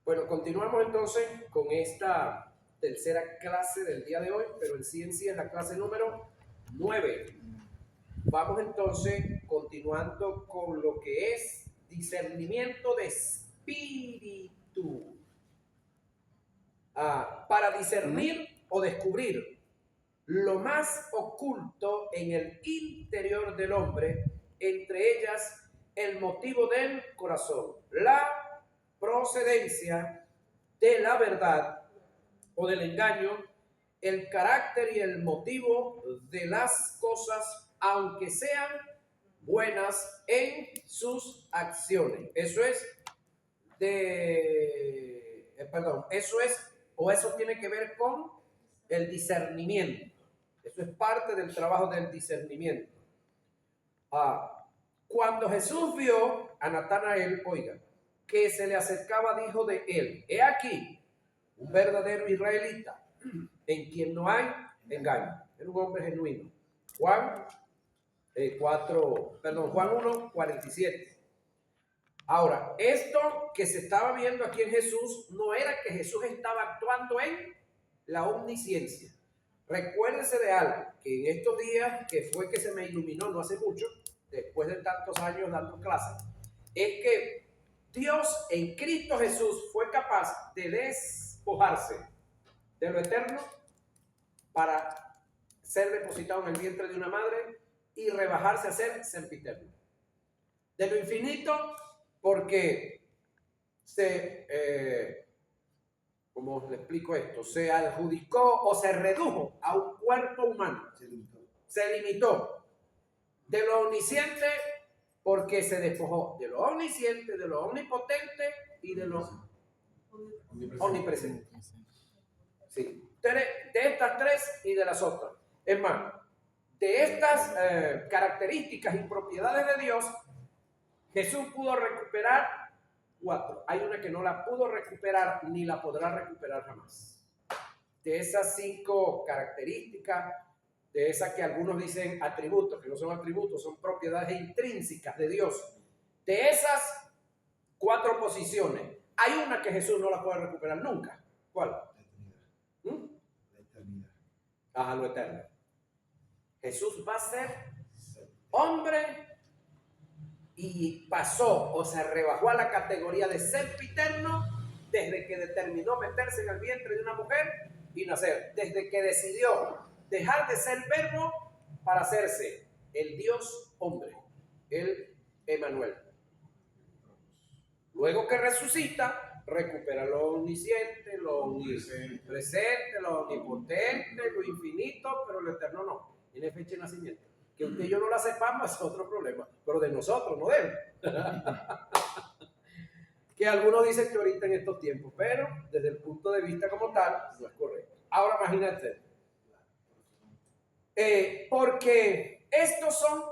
Bueno, continuamos entonces con esta tercera clase del día de hoy, pero en sí es la clase número 9. Vamos entonces continuando con lo que es discernimiento de espíritu. Para discernir o descubrir lo más oculto en el interior del hombre, entre ellas el motivo del corazón, la procedencia de la verdad o del engaño, el carácter y el motivo de las cosas, aunque sean buenas en sus acciones. Eso tiene que ver con el discernimiento. Eso es parte del trabajo del discernimiento. Cuando Jesús vio a Natanael, oiga, que se le acercaba, dijo de él: he aquí un verdadero israelita, en quien no hay engaño. Era un hombre genuino. Juan 1:47. Ahora, esto que se estaba viendo aquí en Jesús no era que Jesús estaba actuando en la omnisciencia. Recuérdese de algo, que en estos días que fue que se me iluminó no hace mucho, después de tantos años dando clases, es que Dios en Cristo Jesús fue capaz de despojarse de lo eterno para ser depositado en el vientre de una madre y rebajarse a ser sempiterno. De lo infinito, porque ¿cómo le explico esto? Se adjudicó o se redujo a un cuerpo humano. Se limitó. De lo omnisciente, porque se despojó de lo omnisciente, de lo omnipotente y de lo omnipresente. Sí. De estas tres y de las otras. Es más, de estas características y propiedades de Dios, Jesús pudo recuperar 4. Hay una que no la pudo recuperar ni la podrá recuperar jamás. De esas 5 características, de esas que algunos dicen atributos, que no son atributos, son propiedades intrínsecas de Dios. De esas 4 posiciones, hay una que Jesús no la puede recuperar nunca. ¿Cuál? La eternidad. Lo eterno. Jesús va a ser hombre y pasó o se rebajó a la categoría de sempiterno desde que determinó meterse en el vientre de una mujer y nacer, desde que decidió dejar de ser verbo para hacerse el Dios hombre, el Emanuel. Luego que resucita, recupera lo omnisciente, lo omnipresente, lo omnipotente, lo infinito, pero lo eterno no. Tiene fecha de nacimiento. Que usted y yo no la sepamos es otro problema, pero de nosotros, no de él. Que algunos dicen que ahorita en estos tiempos, pero desde el punto de vista como tal, no es correcto. Ahora imagínate, porque estos son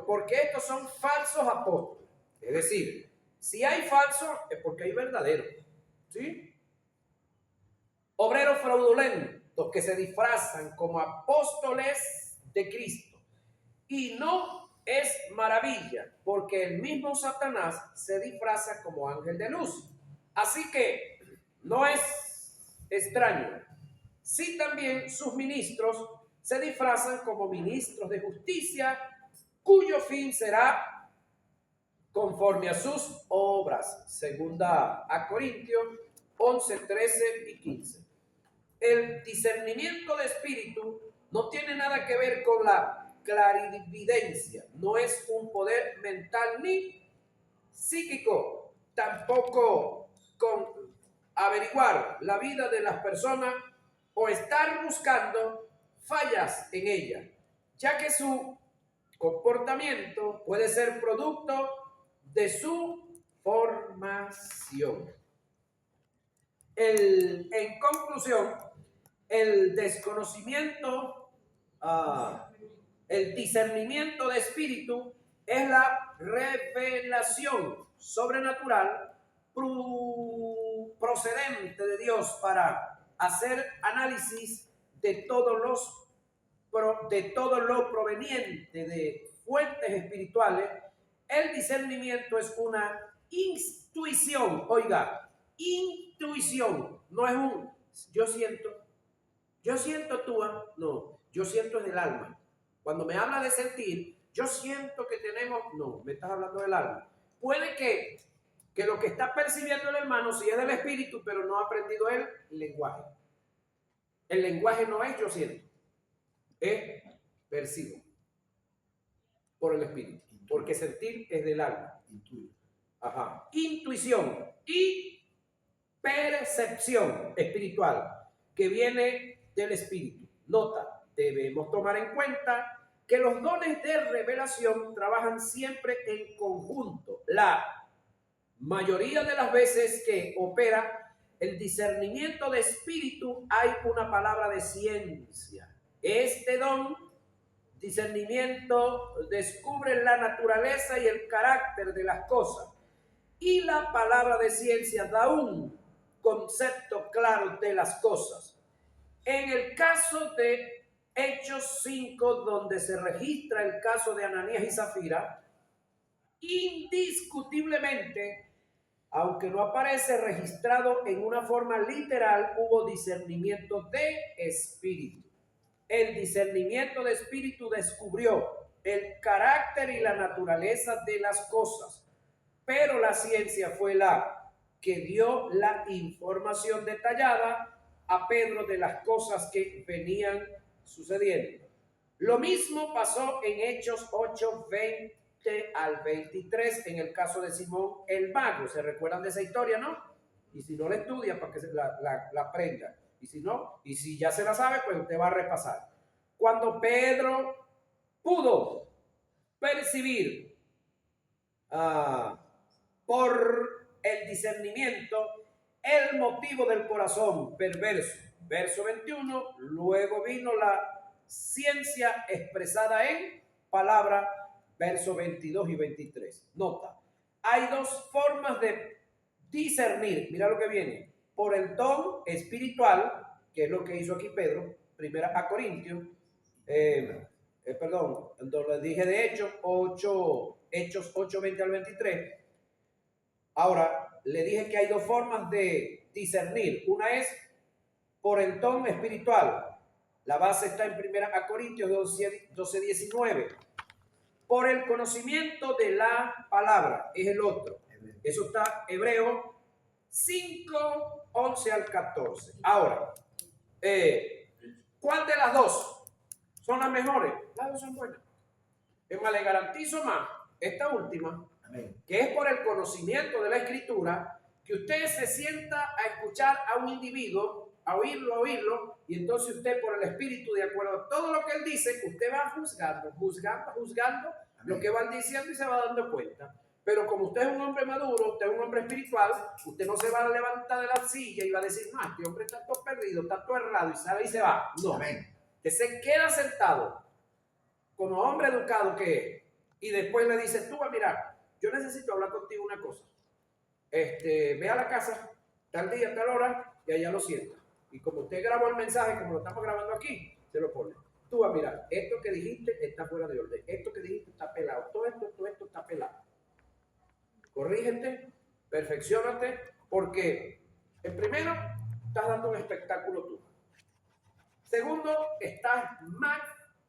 porque estos son falsos apóstoles. Es decir, si hay falso es porque hay verdadero. ¿Sí? Obreros fraudulentos que se disfrazan como apóstoles de Cristo. Y no es maravilla, porque el mismo Satanás se disfraza como ángel de luz. Así que no es extraño si también sus ministros se disfrazan como ministros de justicia, cuyo fin será conforme a sus obras. Segunda a Corintios 11, 13 y 15. El discernimiento de espíritu no tiene nada que ver con la clarividencia, no es un poder mental ni psíquico, tampoco con averiguar la vida de las personas o estar buscando fallas en ella, ya que su comportamiento puede ser producto de su formación. En conclusión, el desconocimiento, el discernimiento de espíritu es la revelación sobrenatural procedente de Dios para hacer análisis de todo lo proveniente de fuentes espirituales. El discernimiento es una intuición. Oiga, intuición no es un yo siento tú, no, yo siento es el alma. Cuando me habla de sentir, yo siento que tenemos, no, me estás hablando del alma. Puede que lo que está percibiendo el hermano sí es del espíritu, pero no ha aprendido el lenguaje. El lenguaje no es yo siento, es percibo por el espíritu, porque sentir es del alma. Ajá. Intuición y percepción espiritual que viene del espíritu. Nota, debemos tomar en cuenta que los dones de revelación trabajan siempre en conjunto. La mayoría de las veces que opera el discernimiento de espíritu hay una palabra de ciencia. Este don, discernimiento, descubre la naturaleza y el carácter de las cosas. Y la palabra de ciencia da un concepto claro de las cosas. En el caso de Hechos 5, donde se registra el caso de Ananías y Zafira, indiscutiblemente, aunque no aparece registrado en una forma literal, hubo discernimiento de espíritu. El discernimiento de espíritu descubrió el carácter y la naturaleza de las cosas, pero la ciencia fue la que dio la información detallada a Pedro de las cosas que venían sucediendo. Lo mismo pasó en Hechos 8, 20 al 23 en el caso de Simón el mago. ¿Se recuerdan de esa historia, no? Y si no la estudia, para que la aprenda. Y si no, y si ya se la sabe, pues usted va a repasar. Cuando Pedro pudo percibir por el discernimiento el motivo del corazón perverso. Verso 21, luego vino la ciencia expresada en palabra, verso 22 y 23. Nota, hay dos formas de discernir. Mira lo que viene. Por el don espiritual, que es lo que hizo aquí Pedro, primera a Corintios, perdón, entonces dije de Hechos 8, 20 al 23. Ahora, le dije que hay dos formas de discernir. Una es por el don espiritual. La base está en 1 Corintios 12, 19. Por el conocimiento de la palabra es el otro. Eso está Hebreo 5, 11 al 14. Ahora, ¿cuál de las dos son las mejores? Las dos son buenas. Es más, le garantizo más esta última, que es por el conocimiento de la escritura, que usted se sienta a escuchar a un individuo, a oírlo, y entonces usted por el espíritu, de acuerdo a todo lo que él dice, usted va juzgando lo que van diciendo y se va dando cuenta. Pero como usted es un hombre maduro, usted es un hombre espiritual, usted no se va a levantar de la silla y va a decir, no, este hombre está todo perdido, está todo errado, y sale y se va. No, que se queda sentado como hombre educado que es, y después le dice, tú vas a mirar, yo necesito hablar contigo una cosa. Ve a la casa, tal día, tal hora, y allá lo sienta. Y como usted grabó el mensaje, como lo estamos grabando aquí, se lo pone. Tú vas a mirar, esto que dijiste está fuera de orden, esto que dijiste está pelado, todo esto está pelado. Corrígete, perfeccionate, porque en primero, estás dando un espectáculo tú. Segundo, estás mal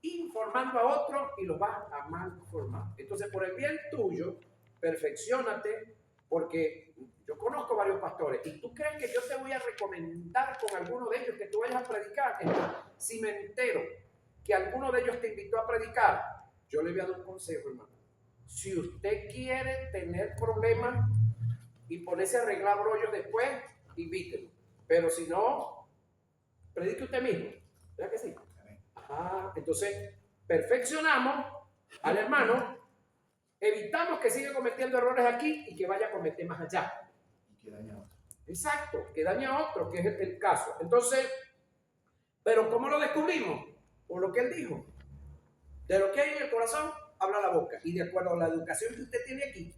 informando a otro y lo vas a mal formar. Entonces, por el bien tuyo, perfeccionate, porque yo conozco varios pastores y tú crees que yo te voy a recomendar con alguno de ellos que tú vayas a predicar. Entonces, si me entero que alguno de ellos te invitó a predicar, yo le voy a dar un consejo, hermano. Si usted quiere tener problemas y ponerse a arreglar brollos después, invítelo. Pero si no, predique usted mismo. ¿Verdad que sí? Entonces, perfeccionamos al hermano, evitamos que siga cometiendo errores aquí y que vaya a cometer más allá. Y que daña a otro. Exacto, que daña a otro, que es el caso. Entonces, pero ¿cómo lo descubrimos? Por lo que él dijo. De lo que hay en el corazón, habla la boca. Y de acuerdo a la educación que usted tiene aquí,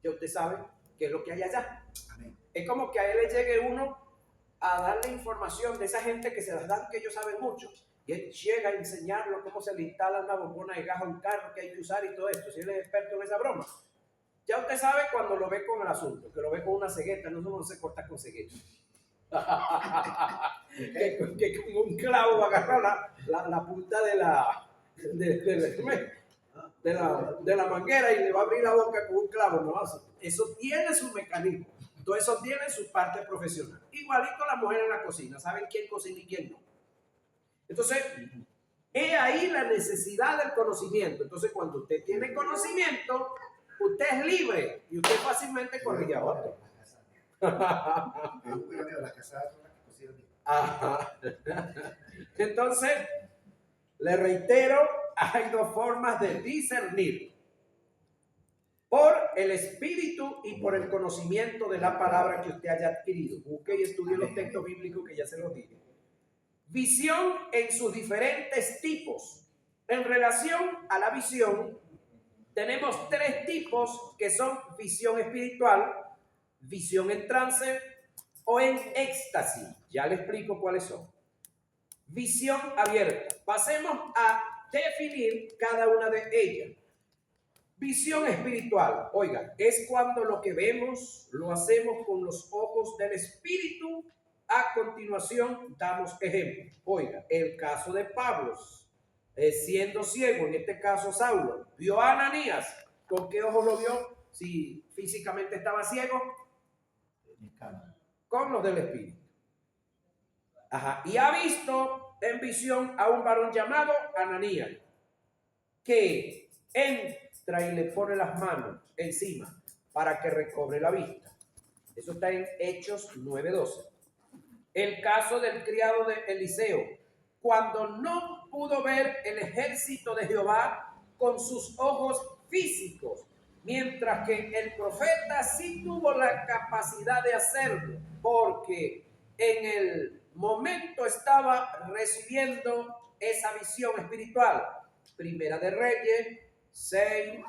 ya usted sabe qué es lo que hay allá. Amén. Es como que a él le llegue uno a darle información de esa gente que se las dan, que ellos saben mucho. Y él llega a enseñarlo cómo se le instala una bombona de gas a un carro que hay que usar y todo esto. Si él es experto en esa broma. Ya usted sabe cuando lo ve con el asunto, que lo ve con una cegueta, no se corta con cegueta. que con un clavo agarra la punta de la manguera y le va a abrir la boca con un clavo. No, eso tiene su mecanismo. Todo eso tiene su parte profesional. Igualito la mujer en la cocina. ¿Saben quién cocina y quién no? Entonces, he ahí la necesidad del conocimiento. Entonces, cuando usted tiene conocimiento, usted es libre y usted fácilmente corrige a otro. Entonces, le reitero, hay dos formas de discernir: por el espíritu y por el conocimiento de la palabra que usted haya adquirido. Busque y estudie los textos bíblicos que ya se los dije. Visión en sus diferentes tipos. En relación a la visión, tenemos tres tipos que son visión espiritual, visión en trance o en éxtasis. Ya le explico cuáles son. Visión abierta. Pasemos a definir cada una de ellas. Visión espiritual, oiga, es cuando lo que vemos lo hacemos con los ojos del espíritu. A continuación damos ejemplo. Oiga, el caso de Pablo, siendo ciego, en este caso Saulo, vio a Ananías. ¿Con qué ojos lo vio? Si físicamente estaba ciego, con los del espíritu. Ajá. Y ha visto en visión a un varón llamado Ananías, que entra y le pone las manos encima para que recobre la vista. Eso está en Hechos 9:12. El caso del criado de Eliseo, cuando no pudo ver el ejército de Jehová con sus ojos físicos, mientras que el profeta sí tuvo la capacidad de hacerlo, porque en el momento estaba recibiendo esa visión espiritual. Primera de Reyes 6,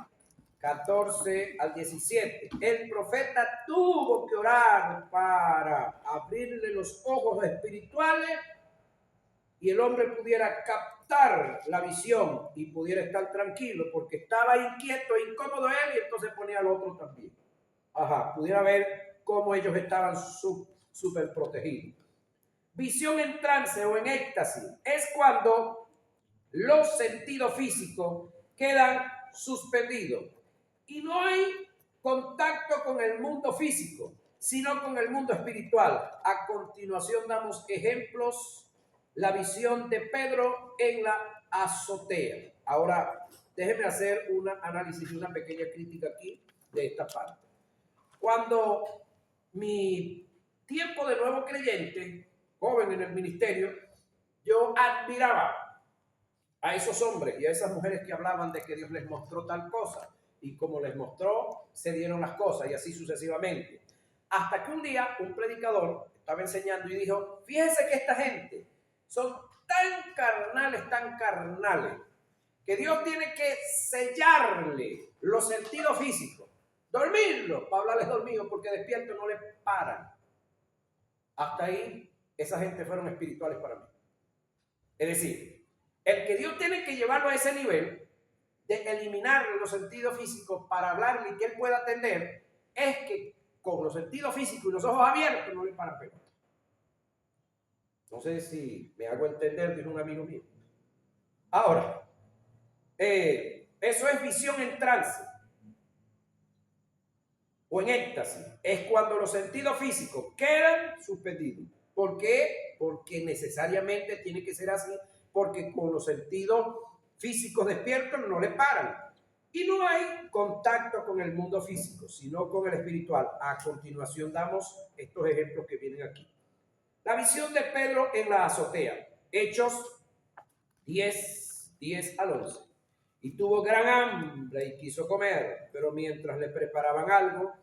14 al 17. El profeta tuvo que orar para abrirle los ojos espirituales y el hombre pudiera captar la visión y pudiera estar tranquilo, porque estaba inquieto e incómodo él, y entonces ponía al otro también. Ajá, pudiera ver cómo ellos estaban súper protegidos. Visión en trance o en éxtasis es cuando los sentidos físicos quedan suspendidos y no hay contacto con el mundo físico, sino con el mundo espiritual. A continuación damos ejemplos. La visión de Pedro en la azotea. Ahora, déjeme hacer un análisis y una pequeña crítica aquí de esta parte. Cuando mi tiempo de nuevo creyente, joven en el ministerio, yo admiraba a esos hombres y a esas mujeres que hablaban de que Dios les mostró tal cosa, y como les mostró, se dieron las cosas, y así sucesivamente. Hasta que un día un predicador estaba enseñando y dijo: fíjense que esta gente son tan carnales, que Dios tiene que sellarle los sentidos físicos, dormirlos, para hablarles dormidos, porque despiertos no les paran. Hasta ahí, esa gente fueron espirituales para mí. Es decir, el que Dios tiene que llevarlo a ese nivel de eliminarle los sentidos físicos para hablarle y que él pueda atender, es que con los sentidos físicos y los ojos abiertos no le paran peor. No sé si me hago entender, dijo un amigo mío. Ahora, eso es visión en trance o en éxtasis. Es cuando los sentidos físicos quedan suspendidos. ¿Por qué? Porque necesariamente tiene que ser así, porque con los sentidos físicos despiertos no le paran. Y no hay contacto con el mundo físico, sino con el espiritual. A continuación damos estos ejemplos que vienen aquí. La visión de Pedro en la azotea. Hechos 10 al 11. Y tuvo gran hambre y quiso comer, pero mientras le preparaban algo,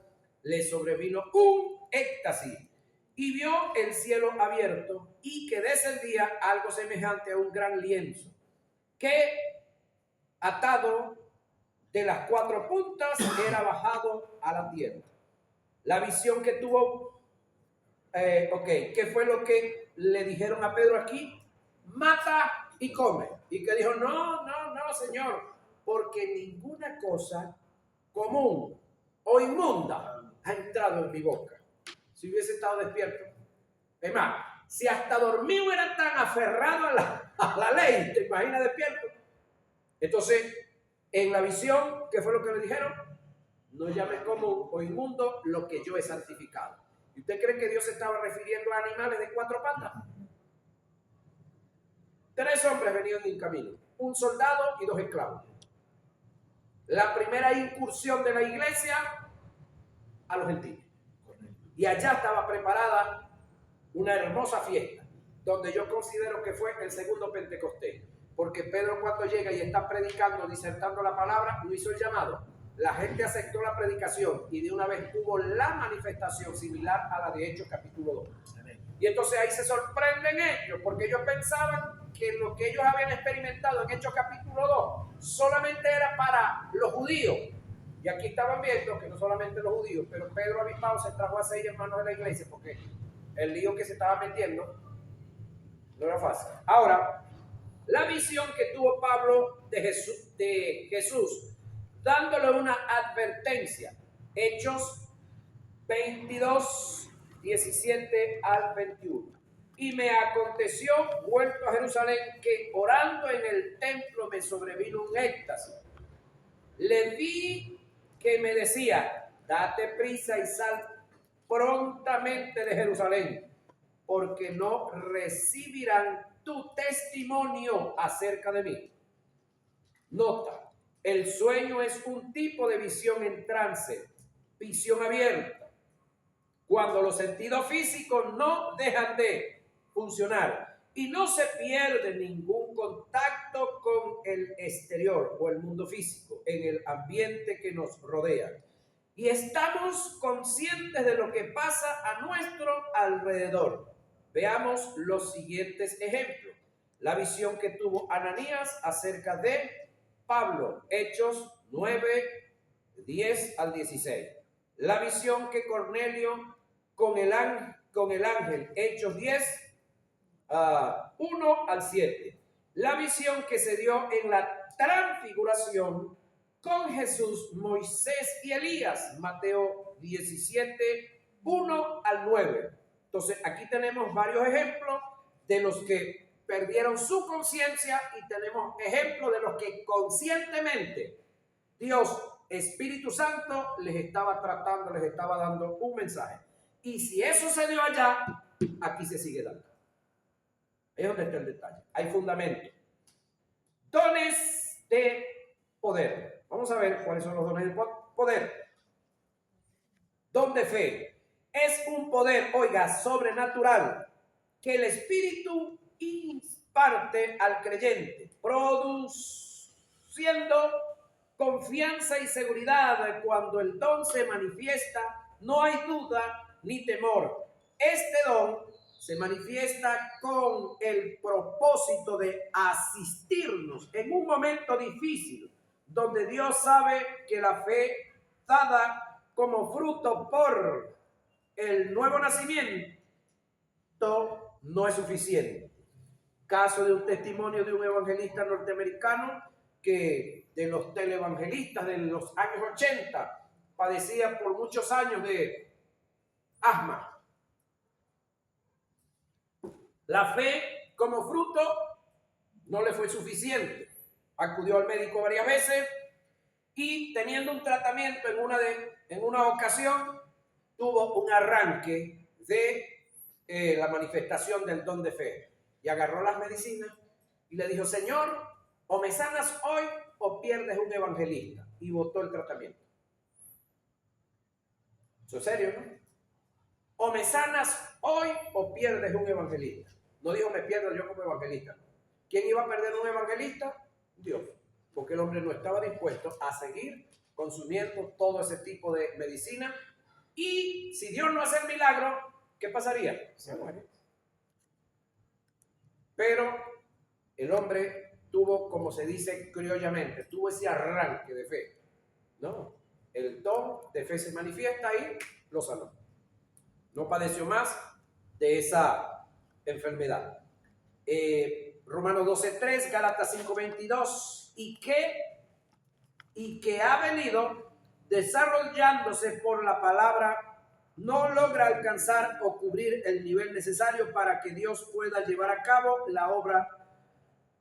le sobrevino un éxtasis y vio el cielo abierto y que descendía algo semejante a un gran lienzo, que atado de las 4 puntas era bajado a la tierra. La visión que tuvo, ¿qué fue lo que le dijeron a Pedro aquí? Mata y come. Y que dijo: no, Señor, porque ninguna cosa común o inmunda ha entrado en mi boca. Si hubiese estado despierto. Es más, si hasta dormido era tan aferrado a la ley, ¿te imaginas despierto? Entonces, en la visión, ¿qué fue lo que le dijeron? No llames común o inmundo lo que yo he santificado. ¿Y usted cree que Dios se estaba refiriendo a animales de 4 patas? 3 hombres venían en camino, un soldado y 2 esclavos. La primera incursión de la iglesia a los gentiles. Y allá estaba preparada una hermosa fiesta, donde yo considero que fue el segundo Pentecostés. Porque Pedro, cuando llega y está predicando, disertando la palabra, no hizo el llamado. La gente aceptó la predicación y de una vez hubo la manifestación similar a la de Hechos capítulo 2. Y entonces ahí se sorprenden ellos, porque ellos pensaban que lo que ellos habían experimentado en Hechos capítulo 2 solamente era para los judíos. Y aquí estaban viendo que no solamente los judíos, pero Pedro avispado se trajo a 6 hermanos de la iglesia, porque el lío que se estaba metiendo no era fácil. Ahora, la visión que tuvo Pablo de Jesús, dándole una advertencia. Hechos 22, 17 al 21. Y me aconteció, vuelto a Jerusalén, que orando en el templo me sobrevino un éxtasis. Le vi que me decía, date prisa y sal prontamente de Jerusalén, porque no recibirán tu testimonio acerca de mí. Nota, el sueño es un tipo de visión en trance, visión abierta, cuando los sentidos físicos no dejan de funcionar y no se pierde ningún contacto con el exterior o el mundo físico en el ambiente que nos rodea. Y estamos conscientes de lo que pasa a nuestro alrededor. Veamos los siguientes ejemplos. La visión que tuvo Ananías acerca de Pablo, Hechos 9, 10 al 16. La visión que Cornelio con el ángel, Hechos 10, 1 al 7. La visión que se dio en la transfiguración con Jesús, Moisés y Elías, Mateo 17, 1 al 9. Entonces, aquí tenemos varios ejemplos de los que perdieron su conciencia y tenemos ejemplos de los que conscientemente Dios, Espíritu Santo, les estaba tratando, les estaba dando un mensaje. Y si eso se dio allá, aquí se sigue dando. Es donde está el detalle. Hay fundamento. Dones de poder. Vamos a ver cuáles son los dones de poder. Don de fe. Es un poder, oiga, sobrenatural, que el Espíritu imparte al creyente, produciendo confianza y seguridad. Cuando el don se manifiesta, no hay duda ni temor. Este don se manifiesta con el propósito de asistirnos en un momento difícil, donde Dios sabe que la fe dada como fruto por el nuevo nacimiento no es suficiente. Caso de un testimonio de un evangelista norteamericano que de los televangelistas de los años 80 padecía por muchos años de asma. La fe como fruto no le fue suficiente. Acudió al médico varias veces y teniendo un tratamiento en una ocasión tuvo un arranque de la manifestación del don de fe. Y agarró las medicinas y le dijo, Señor, o me sanas hoy o pierdes un evangelista. Y botó el tratamiento. Eso es serio, ¿no? O me sanas hoy o pierdes un evangelista. No dijo me pierdo yo como evangelista. ¿Quién iba a perder un evangelista? Dios. Porque el hombre no estaba dispuesto a seguir consumiendo todo ese tipo de medicina. Y si Dios no hace el milagro, ¿qué pasaría? Se muere. Pero el hombre tuvo, como se dice criollamente, tuvo ese arranque de fe. No, el don de fe se manifiesta y lo sanó. No padeció más de esa enfermedad. Romanos 12:3, Gálatas 5:22, y que ha venido desarrollándose por la palabra, no logra alcanzar o cubrir el nivel necesario para que Dios pueda llevar a cabo la obra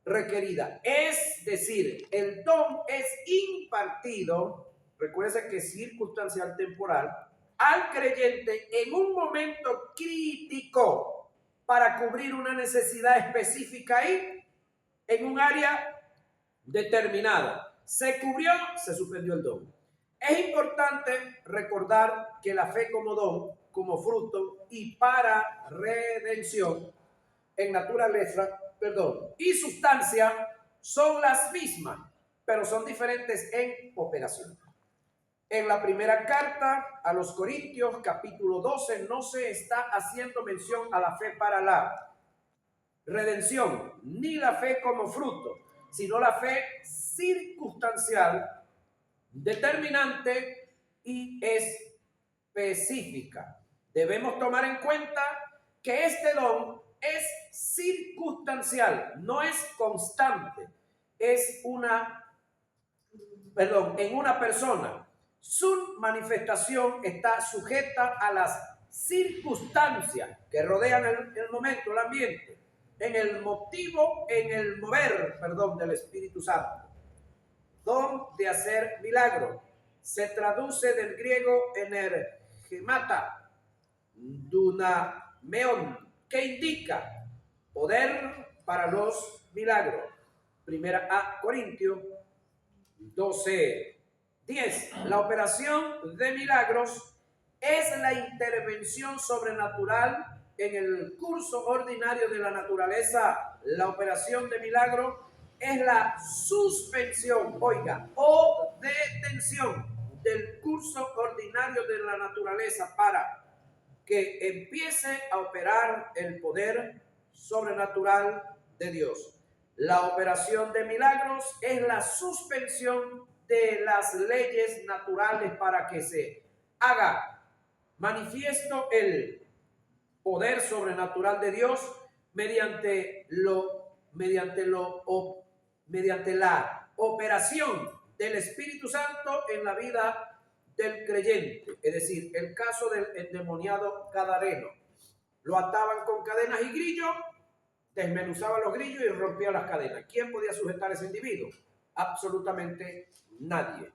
requerida. Es decir, el don es impartido, recuerda que es circunstancial temporal, al creyente en un momento crítico para cubrir una necesidad específica ahí, en un área determinada. Se cubrió, se suspendió el don. Es importante recordar que la fe como don, como fruto y para redención en naturaleza, y sustancia son las mismas, pero son diferentes en operación. En la primera carta a los Corintios, capítulo 12, no se está haciendo mención a la fe para la redención, ni la fe como fruto, sino la fe circunstancial, determinante y específica. Debemos tomar en cuenta que este don es circunstancial, no es constante, es en una persona. Su manifestación está sujeta a las circunstancias que rodean el momento, el ambiente, en el motivo, en el mover, del Espíritu Santo. Don de hacer milagro se traduce del griego energemata, dunameon, que indica poder para los milagros. Primera a Corintios 12:10. La operación de milagros es la intervención sobrenatural en el curso ordinario de la naturaleza. La operación de milagro es la suspensión, o detención del curso ordinario de la naturaleza para que empiece a operar el poder sobrenatural de Dios. La operación de milagros es la suspensión de las leyes naturales para que se haga manifiesto el poder sobrenatural de Dios mediante la operación del Espíritu Santo en la vida del creyente. Es decir, el caso del endemoniado gadareno. Lo ataban con cadenas y grillos, desmenuzaban los grillos y rompían las cadenas. ¿Quién podía sujetar a ese individuo? Absolutamente nadie.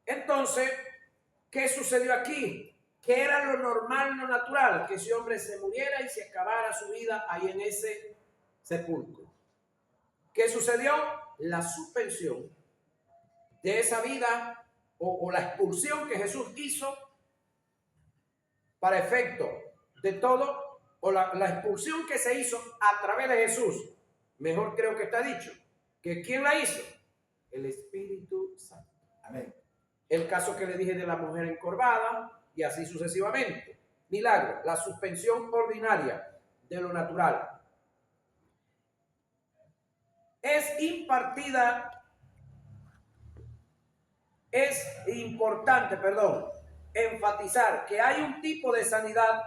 Entonces, ¿qué sucedió aquí? ¿Qué era lo normal, lo natural? Que ese hombre se muriera y se acabara su vida ahí en ese sepulcro. ¿Qué sucedió? La suspensión de esa vida o la expulsión que Jesús hizo para efecto de todo, o la expulsión que se hizo a través de Jesús. Mejor creo que está dicho. ¿Que quién la hizo? El Espíritu Santo. Amén. El caso que le dije de la mujer encorvada y así sucesivamente. Milagro, la suspensión ordinaria de lo natural. Es importante, enfatizar que hay un tipo de sanidad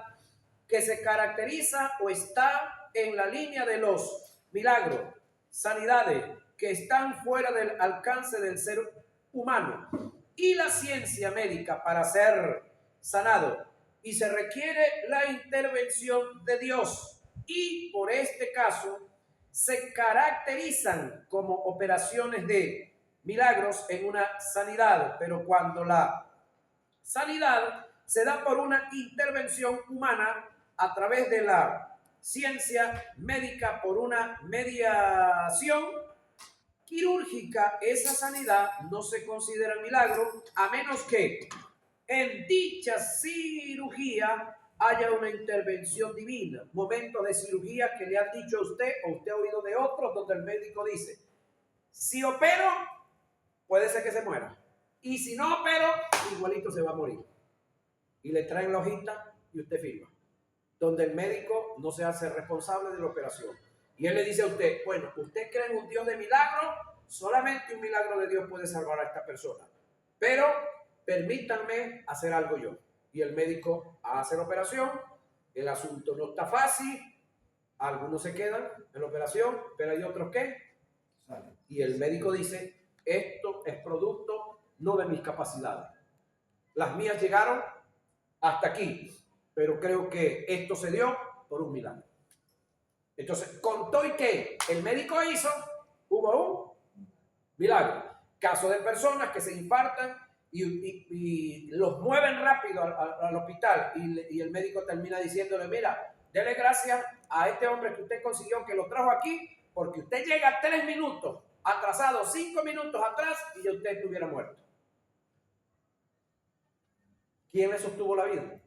que se caracteriza o está en la línea de los milagros, sanidades que están fuera del alcance del ser humano y la ciencia médica para ser sanado, y se requiere la intervención de Dios, y por este caso se caracterizan como operaciones de milagros en una sanidad, pero cuando la sanidad se da por una intervención humana a través de la ciencia médica, por una mediación quirúrgica, esa sanidad no se considera milagro a menos que en dicha cirugía haya una intervención divina. Momentos de cirugía que le han dicho a usted o usted ha oído de otros donde el médico dice: si opero, puede ser que se muera. Y si no opero, igualito se va a morir. Y le traen la hojita y usted firma. Donde el médico no se hace responsable de la operación. Y él le dice a usted: bueno, ¿usted cree en un Dios de milagro? Solamente un milagro de Dios puede salvar a esta persona. Pero permítanme hacer algo yo. Y el médico hace la operación. El asunto no está fácil. Algunos se quedan en la operación, pero hay otros que salen. Y el médico dice: esto es producto no de mis capacidades, Las mías llegaron hasta aquí, pero creo que esto se dio por un milagro. Entonces, con todo y que el médico hizo, hubo un milagro. Caso de personas que se infartan y los mueven rápido al hospital y el médico termina diciéndole, mira, dele gracias a este hombre que usted consiguió, que lo trajo aquí, porque usted llega 3 minutos atrasado, 5 minutos atrás y ya usted estuviera muerto. ¿Quién le sostuvo la vida?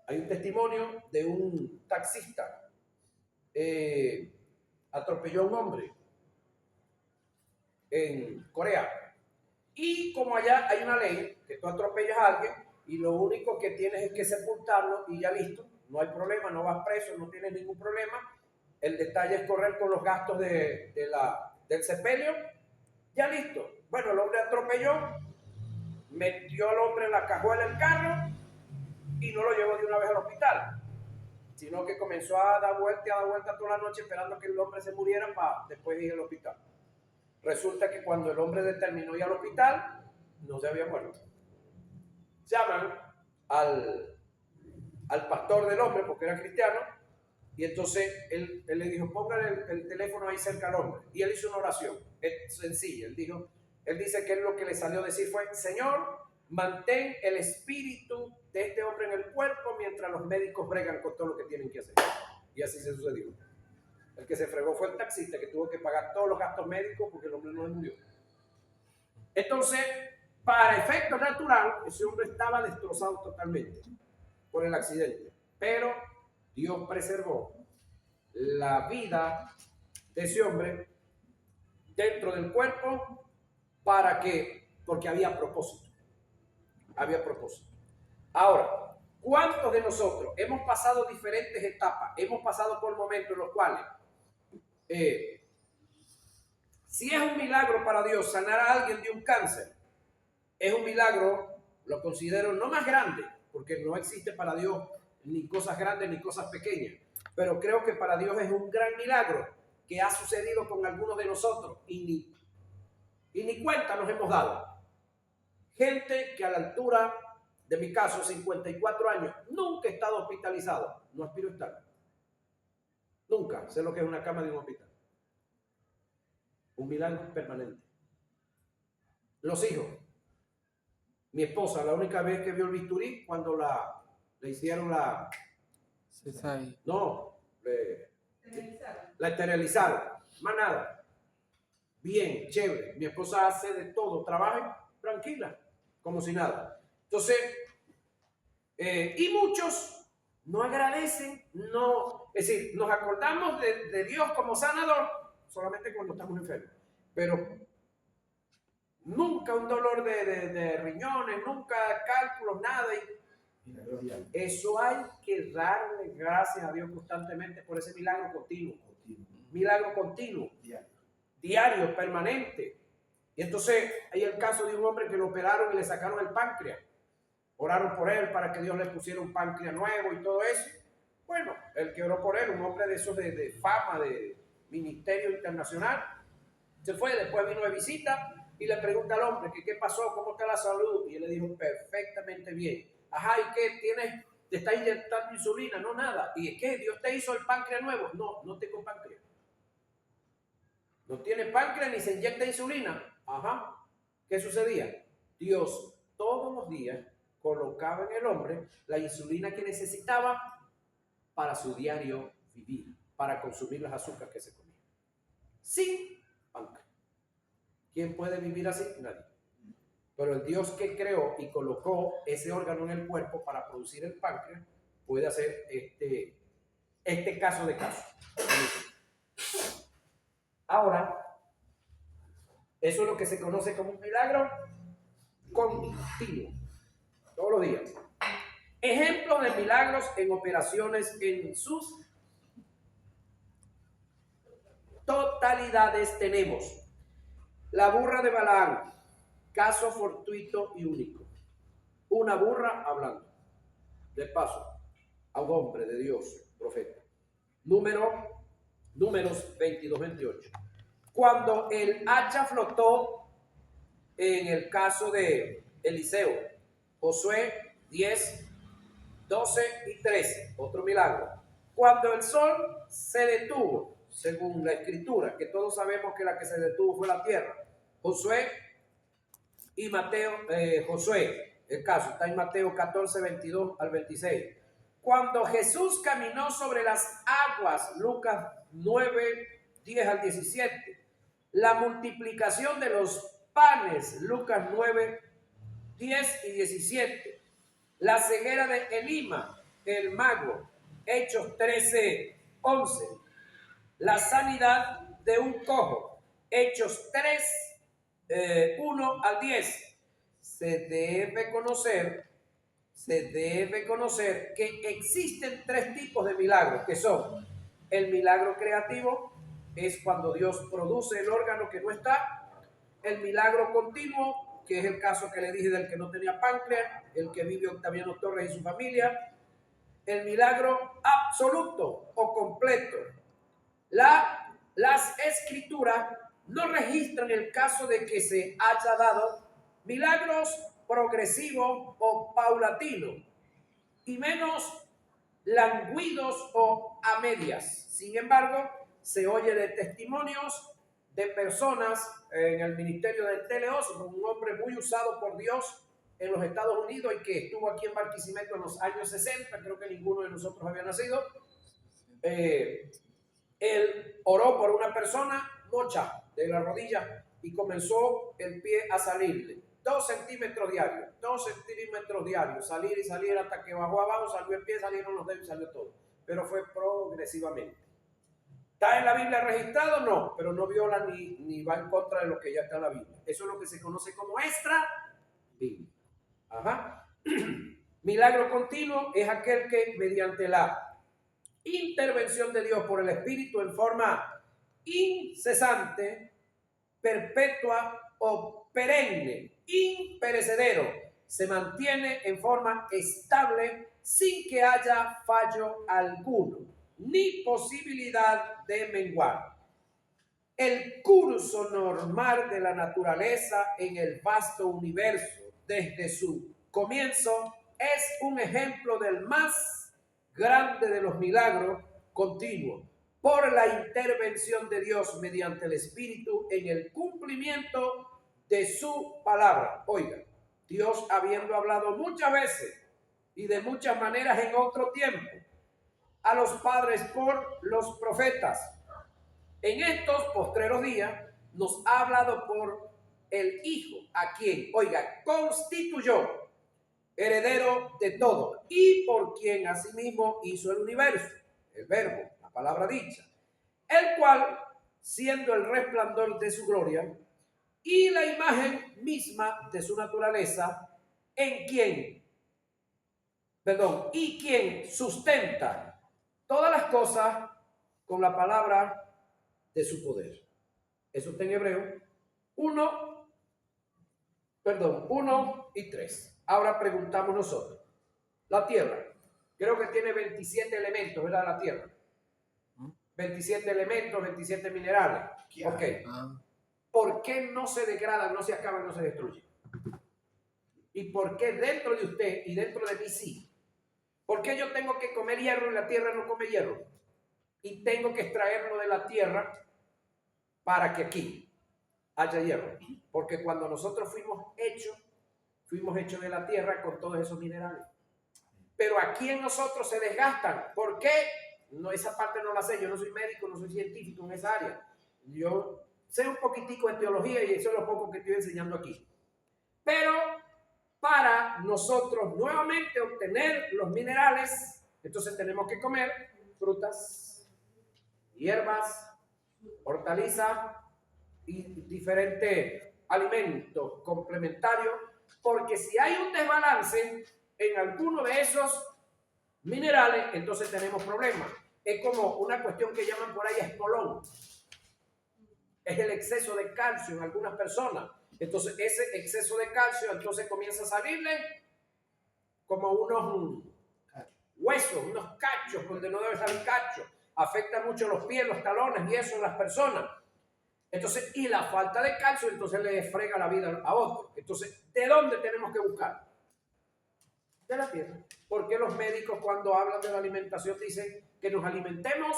Hay un testimonio de un taxista. Atropelló a un hombre en Corea. Y como allá hay una ley que tú atropellas a alguien y lo único que tienes es que sepultarlo y ya listo, no hay problema, no vas preso, no tienes ningún problema. El detalle es correr con los gastos del sepelio, ya listo. Bueno, el hombre atropelló, metió al hombre en la cajuela del carro y no lo llevó de una vez al hospital, sino que comenzó a dar vuelta toda la noche esperando que el hombre se muriera para después ir al hospital. Resulta que cuando el hombre determinó ir al hospital, no se había muerto. Llaman al pastor del hombre, porque era cristiano, y entonces él le dijo, pongan el teléfono ahí cerca al hombre. Y él hizo una oración, es sencilla. Él dice que lo que le salió a decir fue, Señor, mantén el espíritu de este hombre en el cuerpo mientras los médicos bregan con todo lo que tienen que hacer. Y así se sucedió. El que se fregó fue el taxista, que tuvo que pagar todos los gastos médicos porque el hombre no murió. Entonces, para efecto natural, ese hombre estaba destrozado totalmente por el accidente. Pero Dios preservó la vida de ese hombre dentro del cuerpo porque había propósito. Había propósito. Ahora, ¿cuántos de nosotros hemos pasado diferentes etapas? Hemos pasado por momentos en los cuales si es un milagro para Dios sanar a alguien de un cáncer, es un milagro, lo considero no más grande, porque no existe para Dios ni cosas grandes ni cosas pequeñas, pero creo que para Dios es un gran milagro que ha sucedido con algunos de nosotros y ni cuenta nos hemos dado. Gente que a la altura de mi caso, 54 años, nunca he estado hospitalizado, no aspiro a estar. Nunca sé lo que es una cama de un hospital. Un milagro permanente. Los hijos. Mi esposa, la única vez que vio el bisturí, cuando le hicieron la... No, la esterilizaron. Más nada. Bien, chévere. Mi esposa hace de todo, trabaja tranquila, como si nada. Entonces, y muchos no agradecen, no, es decir, nos acordamos de Dios como sanador solamente cuando estamos enfermos, pero nunca un dolor de riñones, nunca cálculos, nada. Eso hay que darle gracias a Dios constantemente por ese milagro continuo. Milagro continuo, diario, permanente. Y entonces hay el caso de un hombre que lo operaron y le sacaron el páncreas. Oraron por él para que Dios le pusiera un páncreas nuevo y todo eso. Bueno, el que oró por él, un hombre de esos de fama, de ministerio internacional, se fue, después vino de visita y le pregunta al hombre que qué pasó, cómo está la salud, y él le dijo perfectamente bien. Ajá, ¿y qué tienes? ¿Te está inyectando insulina? No, nada. ¿Y es que Dios te hizo el páncreas nuevo? No, no tengo páncreas. No tiene páncreas ni se inyecta insulina. Ajá. ¿Qué sucedía? Dios todos los días colocaba en el hombre la insulina que necesitaba para su diario vivir, para consumir las azúcares que se comía. Sin páncreas. ¿Quién puede vivir así? Nadie. Pero el Dios que creó y colocó ese órgano en el cuerpo para producir el páncreas puede hacer este caso de caso. Ahora, eso es lo que se conoce como un milagro continuo, todos los días. Ejemplos de milagros en operaciones en sus totalidades tenemos la burra de Balaam, caso fortuito y único. Una burra hablando, de paso, a un hombre de Dios, profeta. Números 22-28. Cuando el hacha flotó en el caso de Eliseo. Josué 10, 12 y 13, otro milagro. Cuando el sol se detuvo, según la escritura, que todos sabemos que la que se detuvo fue la tierra. Josué y Mateo, Josué, el caso está en Mateo 14, 22 al 26. Cuando Jesús caminó sobre las aguas, Lucas 9, 10 al 17. La multiplicación de los panes, Lucas 9, 10 y 17. La ceguera de Elima, el mago, Hechos 13, 11. La sanidad de un cojo, Hechos 3, 1 al 10. Se debe conocer que existen tres tipos de milagros, que son el milagro creativo, es cuando Dios produce el órgano que no está; el milagro continuo, que es el caso que le dije del que no tenía páncreas, el que vive Octaviano Torres y su familia; el milagro absoluto o completo. Las escrituras no registran el caso de que se haya dado milagros progresivos o paulatinos, y menos languidos o a medias. Sin embargo, se oye de testimonios de personas en el ministerio de Teleos, un hombre muy usado por Dios en los Estados Unidos y que estuvo aquí en Barquisimeto en los años 60, creo que ninguno de nosotros había nacido. Él oró por una persona mocha de la rodilla y comenzó el pie a salirle 2 centímetros diarios, 2 centímetros diarios, salir y salir hasta que bajó abajo, salió el pie, salieron los dedos y salió todo, pero fue progresivamente. ¿Está en la Biblia registrado? No, pero no viola ni va en contra de lo que ya está en la Biblia. Eso es lo que se conoce como extra Biblia. Ajá. Milagro continuo es aquel que mediante la intervención de Dios por el Espíritu en forma incesante, perpetua o perenne, imperecedero, se mantiene en forma estable sin que haya fallo alguno ni posibilidad de menguar. El curso normal de la naturaleza en el vasto universo desde su comienzo es un ejemplo del más grande de los milagros continuos por la intervención de Dios mediante el Espíritu en el cumplimiento de su palabra. Oiga, Dios habiendo hablado muchas veces y de muchas maneras en otro tiempo a los padres por los profetas, en estos postreros días nos ha hablado por el Hijo, a quien, oiga, constituyó heredero de todo y por quien asimismo hizo el universo, el verbo, la palabra dicha, el cual, siendo el resplandor de su gloria y la imagen misma de su naturaleza, y quien sustenta todas las cosas con la palabra de su poder. Eso está en Hebreo 1 y 3. Ahora preguntamos nosotros. La tierra, creo que tiene 27 elementos, ¿verdad? La tierra. 27 elementos, 27 minerales. Ok. ¿Por qué no se degradan, no se acaban, no se destruyen? ¿Y por qué dentro de usted y dentro de mí sí? ¿Por qué yo tengo que comer hierro y la tierra no come hierro? Y tengo que extraerlo de la tierra para que aquí haya hierro. Porque cuando nosotros fuimos hechos de la tierra con todos esos minerales. Pero aquí en nosotros se desgastan. ¿Por qué? No, esa parte no la sé. Yo no soy médico, no soy científico en esa área. Yo sé un poquitico de teología y eso es lo poco que estoy enseñando aquí. Pero para nosotros nuevamente obtener los minerales, entonces tenemos que comer frutas, hierbas, hortalizas y diferentes alimentos complementarios, porque si hay un desbalance en alguno de esos minerales, entonces tenemos problemas. Es como una cuestión que llaman por ahí espolón. Es el exceso de calcio en algunas personas. Entonces ese exceso de calcio entonces comienza a salirle como unos huesos, unos cachos, donde no debe salir cacho. Afecta mucho los pies, los talones y eso en las personas. Entonces, y la falta de calcio, entonces le frega la vida a otro. Entonces, ¿de dónde tenemos que buscar? De la tierra. Porque los médicos cuando hablan de la alimentación dicen que nos alimentemos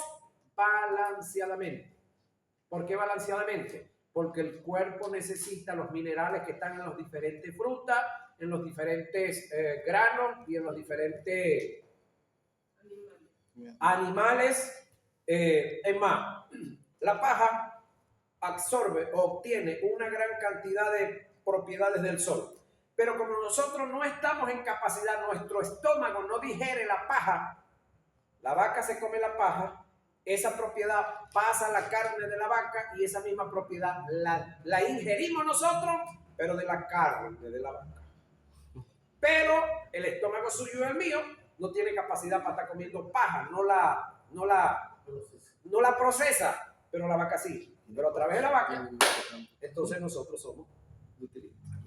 balanceadamente. ¿Por qué balanceadamente? Porque el cuerpo necesita los minerales que están en las diferentes frutas, en los diferentes granos y en los diferentes animales. Es más, la paja absorbe o obtiene una gran cantidad de propiedades del sol. Pero como nosotros no estamos en capacidad, nuestro estómago no digiere la paja, la vaca se come la paja, esa propiedad pasa a la carne de la vaca y esa misma propiedad la ingerimos nosotros, pero de la carne de la vaca. Pero el estómago suyo y el mío no tiene capacidad para estar comiendo paja, no la procesa, pero la vaca sí. Pero a través de la vaca, entonces nosotros somos utilistas.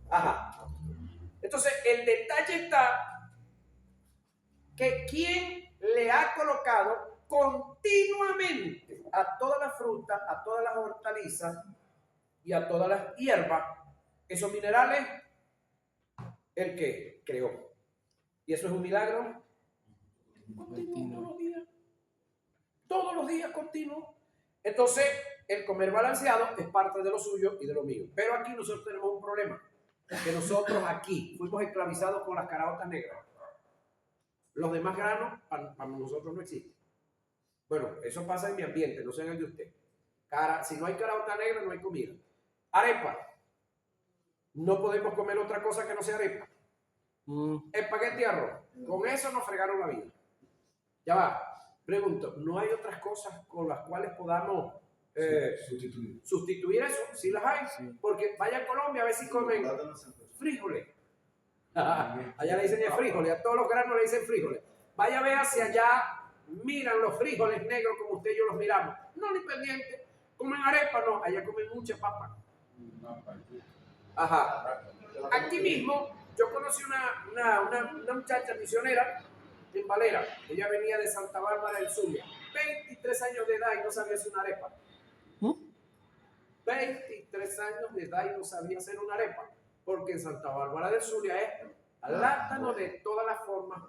Ajá. Entonces, el detalle está que quien le ha colocado continuamente a todas las frutas, a todas las hortalizas y a todas las hierbas esos minerales, el que creó. Y eso es un milagro continuo, todos los días continuo. Entonces, el comer balanceado es parte de lo suyo y de lo mío. Pero aquí nosotros tenemos un problema, que nosotros aquí fuimos esclavizados con las caraotas negras. Los demás granos para nosotros no existen. Bueno, eso pasa en mi ambiente, no sé en el de usted. Si no hay caraota negra, no hay comida. Arepa. No podemos comer otra cosa que no sea arepa. Espagueti y arroz. Con eso nos fregaron la vida. Ya va. Pregunto, ¿no hay otras cosas con las cuales podamos sustituir eso? Sí las hay. Sí. Porque vaya a Colombia a ver si comen frijoles. Allá le dicen frijoles, a todos los granos le dicen frijoles. Vaya a ver hacia allá, miran los frijoles negros como usted y yo los miramos. No, ni pendiente. Comen arepa, no, allá comen mucha papa. Ajá. Aquí mismo, yo conocí una muchacha misionera en Valera. Ella venía de Santa Bárbara del Zulia. 23 años de edad y no sabía hacer una arepa. 23 años de edad y no sabía hacer una arepa. Porque en Santa Bárbara del Zulia es plátano de todas las formas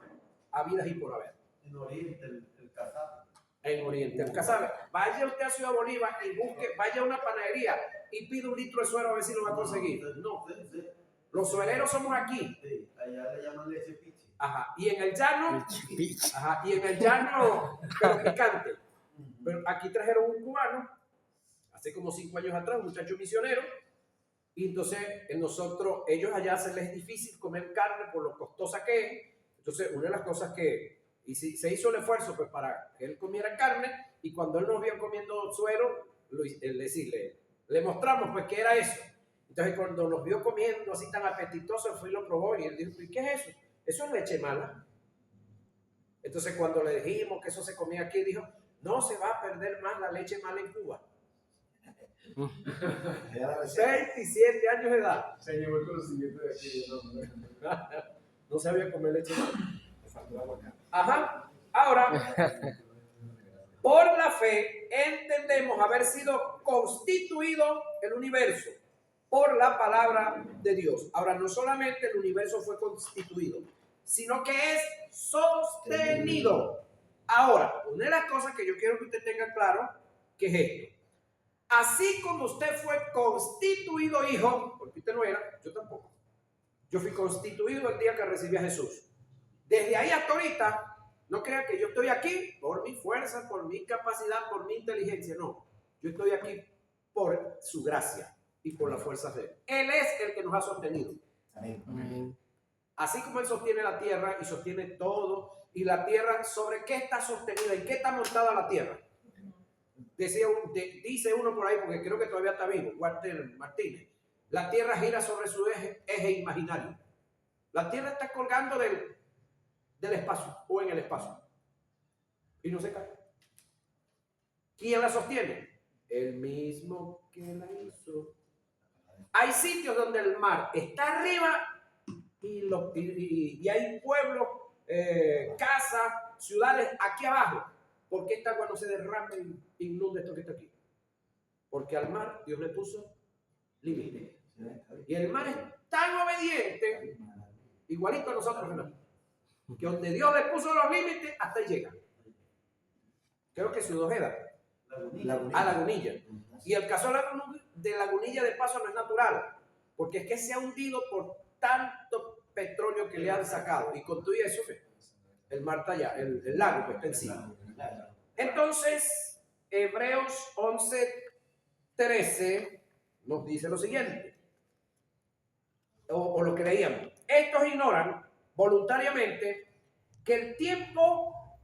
habidas y por haber. En Oriente, el casabe. En Oriente, el casabe. Vaya usted a Ciudad Bolívar y busque, vaya a una panadería y pide 1 litro de suero a ver si lo va a conseguir. No. Los suereros somos aquí. Sí, allá le llaman leche pichi. Ajá. Y en el llano, ajá, y en el llano, pero picante. Pero aquí trajeron un cubano, hace como 5 años atrás, un muchacho misionero, y entonces ellos allá se les es difícil comer carne por lo costosa que es. Entonces, una de las cosas que se hizo el esfuerzo pues, para que él comiera carne, y cuando él nos vio comiendo suero, le mostramos pues qué era eso. Entonces, cuando nos vio comiendo así tan apetitoso, fue y lo probó, y él dijo, ¿y qué es eso? Eso es leche mala. Entonces, cuando le dijimos que eso se comía aquí, dijo, no se va a perder más la leche mala en Cuba. 27 años de edad. Se llevó el conocimiento de aquí. No sabía comer leche mala. Ajá. Ahora, por la fe entendemos haber sido constituido el universo por la palabra de Dios. Ahora, no solamente el universo fue constituido, sino que es sostenido. Ahora, una de las cosas que yo quiero que usted tenga claro, que es esto. Así como usted fue constituido hijo, porque usted no era, yo tampoco. Yo fui constituido el día que recibí a Jesús. Desde ahí hasta ahorita, no crea que yo estoy aquí por mi fuerza, por mi capacidad, por mi inteligencia. No, yo estoy aquí por su gracia y por las fuerzas de Él. Él es el que nos ha sostenido. Amén. Así como Él sostiene la tierra y sostiene todo, y la tierra, ¿sobre qué está sostenida? ¿Y qué está montada la tierra? Dice uno por ahí, porque creo que todavía está vivo, Walter Martínez, la tierra gira sobre su eje imaginario. La tierra está colgando del espacio o en el espacio y no se cae. ¿Quién la sostiene? El mismo que la hizo. Hay sitios donde el mar está arriba y hay pueblos, casas, ciudades aquí abajo. ¿Por qué esta agua no se derrama y inunda esto que está aquí? Porque al mar Dios le puso límite. Y el mar es tan obediente, igualito a nosotros, ¿verdad? Que donde Dios le puso los límites, hasta ahí llega. Creo que Ciudad Ojeda. Lagunilla. Y el caso de Lagunilla de paso no es natural, porque es que se ha hundido por tanto petróleo que le han sacado. Y con todo eso, el mar está allá, el lago está encima. Entonces, Hebreos 11:13 nos dice lo siguiente, o lo que leíamos. Estos ignoran voluntariamente que el tiempo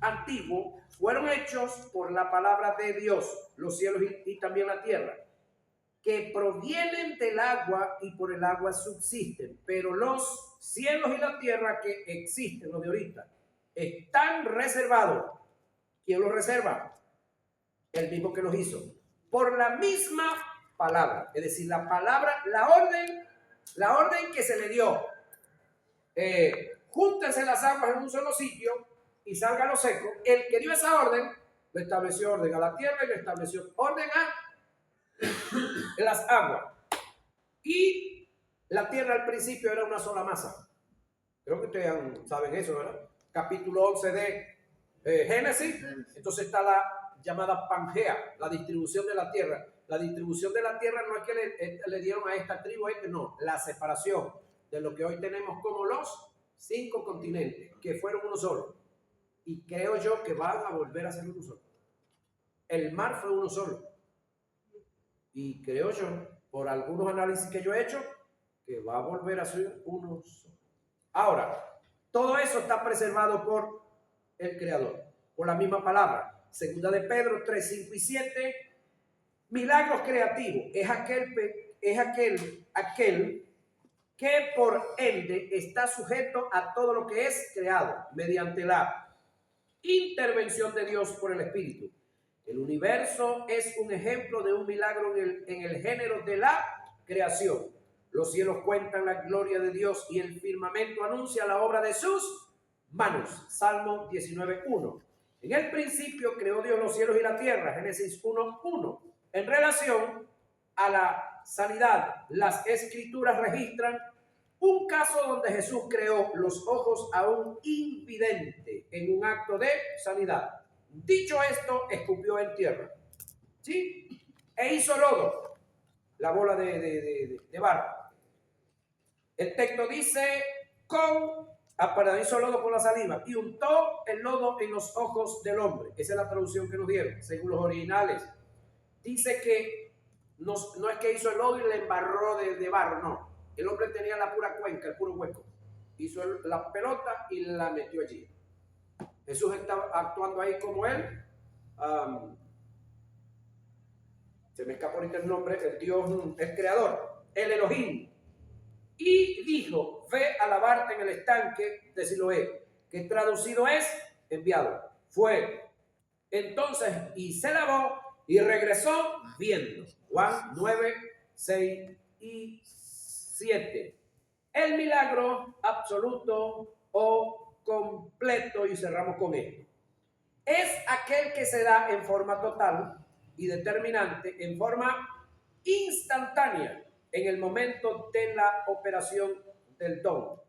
antiguo fueron hechos por la palabra de Dios, los cielos y también la tierra, que provienen del agua y por el agua subsisten, pero los cielos y la tierra que existen, los de ahorita, están reservados. ¿Quién los reserva? El mismo que los hizo, por la misma palabra, es decir, la palabra, la orden que se le dio. Júntense las aguas en un solo sitio y salga lo seco. El que dio esa orden, le estableció orden a la tierra y le estableció orden a las aguas. Y la tierra al principio era una sola masa. Creo que ustedes saben eso, ¿verdad? Capítulo 11 de Génesis. Entonces está la llamada Pangea, la distribución de la tierra. La distribución de la tierra no es que le dieron a esta tribu, no, la separación de lo que hoy tenemos como los 5 continentes, que fueron uno solo. Y creo yo que van a volver a ser uno solo. El mar fue uno solo. Y creo yo, por algunos análisis que yo he hecho, que va a volver a ser uno solo. Ahora, todo eso está preservado por el Creador, por la misma palabra. Segunda de Pedro 3, 5 y 7. Milagros creativos es aquel que por ende está sujeto a todo lo que es creado mediante la intervención de Dios por el Espíritu. El universo es un ejemplo de un milagro en el género de la creación. Los cielos cuentan la gloria de Dios y el firmamento anuncia la obra de sus manos. Salmo 19:1. En el principio creó Dios los cielos y la tierra. Génesis 1:1. En relación a la sanidad, las escrituras registran un caso donde Jesús creó los ojos a un invidente en un acto de sanidad. Dicho esto, escupió en tierra, ¿sí? E hizo lodo, la bola de barro. El texto dice, hizo lodo con la saliva y untó el lodo en los ojos del hombre. Esa es la traducción que nos dieron, según los originales. Dice que no es que hizo el lodo y le embarró de barro, no. El hombre tenía la pura cuenca, el puro hueco. Hizo la pelota y la metió allí. Jesús estaba actuando ahí como él. Se me escapa ahorita el nombre, el Dios, el creador, el Elohim. Y dijo, ve a lavarte en el estanque de Siloé, que traducido es enviado. Fue entonces y se lavó y regresó viendo. Juan 9, 6 y 7. El milagro absoluto o completo, y cerramos con esto, es aquel que se da en forma total y determinante, en forma instantánea, en el momento de la operación del don.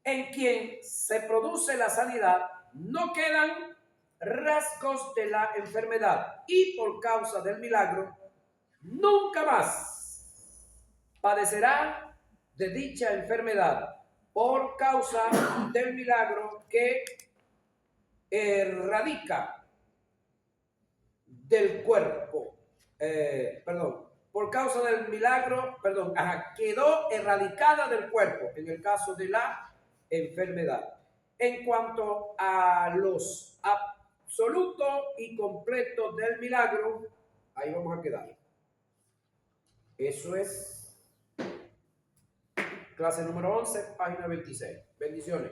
En quien se produce la sanidad, no quedan rasgos de la enfermedad y por causa del milagro, nunca más padecerá de dicha enfermedad por causa del milagro que erradica del cuerpo, por causa del milagro, quedó erradicada del cuerpo en el caso de la enfermedad. En cuanto a los absolutos y completos del milagro, ahí vamos a quedar. Eso es clase número 11, página 26. Bendiciones.